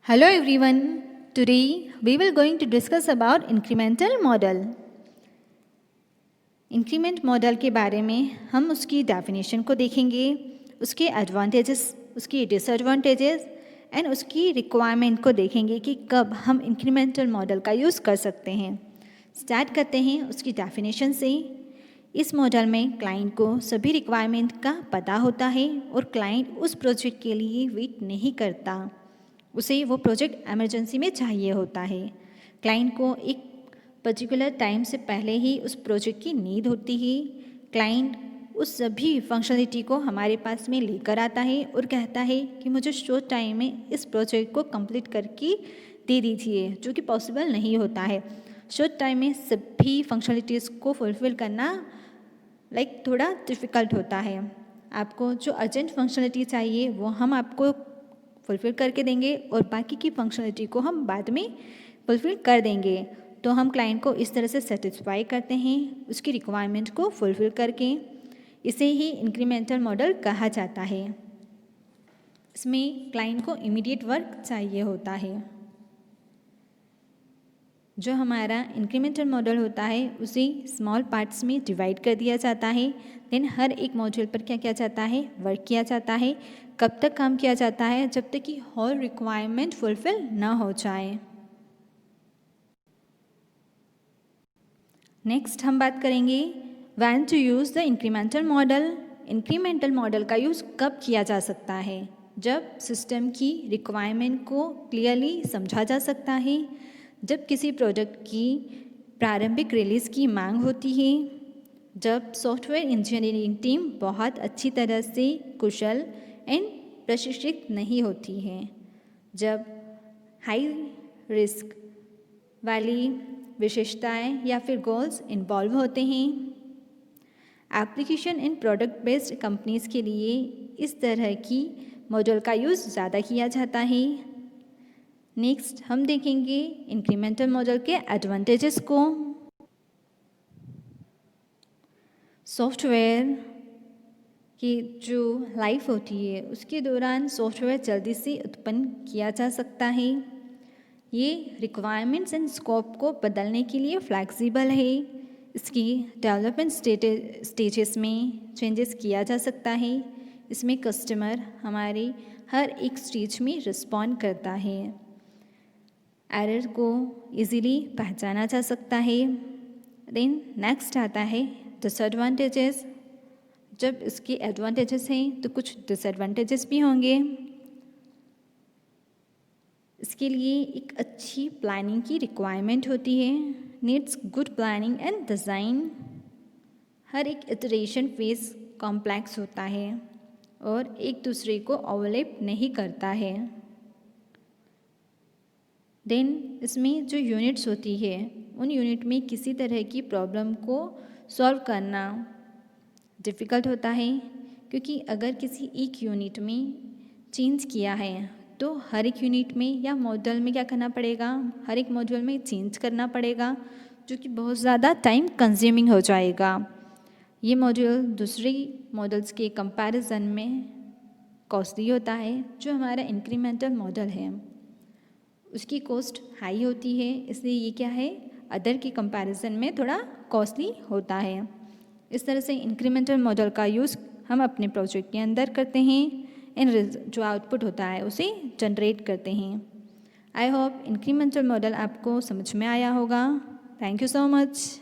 Hello everyone. Today we will going to discuss about incremental model. Increment model के बारे में हम उसकी डेफिनेशन को देखेंगे, उसके एडवांटेजेस, उसकी डिसएडवांटेजेस एंड उसकी रिक्वायरमेंट को देखेंगे कि कब हम इंक्रीमेंटल मॉडल का यूज़ कर सकते हैं। स्टार्ट करते हैं उसकी डेफिनेशन से। इस मॉडल में क्लाइंट को सभी रिक्वायरमेंट का पता होता है और क्लाइंट उस प्रोजेक्ट के लिए वेट नहीं करता, उसे वो प्रोजेक्ट इमरजेंसी में चाहिए होता है। क्लाइंट को एक पर्टिकुलर टाइम से पहले ही उस प्रोजेक्ट की नीड होती है। क्लाइंट उस सभी फंक्शनलिटी को हमारे पास में लेकर आता है और कहता है कि मुझे शॉर्ट टाइम में इस प्रोजेक्ट को कंप्लीट करके दे दीजिए, जो कि पॉसिबल नहीं होता है। शॉर्ट टाइम में सभी फंक्शनलिटीज़ को फुलफ़िल करना थोड़ा डिफ़िकल्ट होता है। आपको जो अर्जेंट फंक्शनलिटी चाहिए वो हम आपको फुलफ़िल करके देंगे और बाकी की फंक्शनलिटी को हम बाद में फुलफ़िल कर देंगे। तो हम क्लाइंट को इस तरह से सेटिस्फाई करते हैं उसकी रिक्वायरमेंट को फुलफ़िल करके। इसे ही इंक्रीमेंटल मॉडल कहा जाता है। इसमें क्लाइंट को इमीडिएट वर्क चाहिए होता है। जो हमारा इंक्रीमेंटल मॉडल होता है उसे स्मॉल पार्ट्स में डिवाइड कर दिया जाता है। देन हर एक मॉड्यूल पर क्या किया जाता है, वर्क किया जाता है। कब तक काम किया जाता है, जब तक कि होल रिक्वायरमेंट फुलफिल ना हो जाए। नेक्स्ट हम बात करेंगे when to use the incremental model. Incremental model का यूज़ कब किया जा सकता है, जब सिस्टम की रिक्वायरमेंट को क्लियरली समझा जा सकता है, जब किसी प्रोडक्ट की प्रारंभिक रिलीज़ की मांग होती है, जब सॉफ्टवेयर इंजीनियरिंग टीम बहुत अच्छी तरह से कुशल एंड प्रशिक्षित नहीं होती है, जब हाई रिस्क वाली विशेषताएं या फिर गोल्स इन्वॉल्व होते हैं। Application and product based companies के लिए इस तरह की मॉडल का यूज़ ज़्यादा किया जाता है। नेक्स्ट हम देखेंगे इंक्रीमेंटल मॉडल के एडवांटेजेस को। सॉफ्टवेयर की जो लाइफ होती है उसके दौरान सॉफ्टवेयर जल्दी से उत्पन्न किया जा सकता है। ये रिक्वायरमेंट्स एंड स्कोप को बदलने के लिए फ्लैक्सिबल है। इसकी डेवलपमेंट स्टेजेस में चेंजेस किया जा सकता है। इसमें कस्टमर हमारे हर एक स्टेज में रिस्पॉन्ड करता है। एरर को इजीली पहचाना जा सकता है। देन नेक्स्ट आता है डिसएडवांटेजेस। जब इसके एडवांटेजेस हैं तो कुछ डिसएडवांटेजेस भी होंगे। इसके लिए एक अच्छी प्लानिंग की रिक्वायरमेंट होती है। Needs good planning and design. हर एक इटरेशन फेज कॉम्प्लेक्स होता है और एक दूसरे को ओवरलैप नहीं करता है। देन इसमें जो यूनिट्स होती है उन यूनिट में किसी तरह की प्रॉब्लम को सॉल्व करना डिफ़िकल्ट होता है, क्योंकि अगर किसी एक यूनिट में चेंज किया है तो हर एक यूनिट में या मॉड्यूल में क्या करना पड़ेगा, हर एक मॉड्यूल में चेंज करना पड़ेगा, जो कि बहुत ज़्यादा टाइम कंज्यूमिंग हो जाएगा। ये मॉड्यूल दूसरे मॉडल्स के कंपैरिजन में कॉस्टली होता है। जो हमारा इंक्रीमेंटल मॉडल है उसकी कॉस्ट हाई होती है, इसलिए ये क्या है, अदर के कंपैरिजन में थोड़ा कॉस्टली होता है। इस तरह से इंक्रीमेंटल मॉडल का यूज़ हम अपने प्रोजेक्ट के अंदर करते हैं एंड जो आउटपुट होता है उसे जनरेट करते हैं। आई होप इंक्रीमेंटल मॉडल आपको समझ में आया होगा। Thank you so much.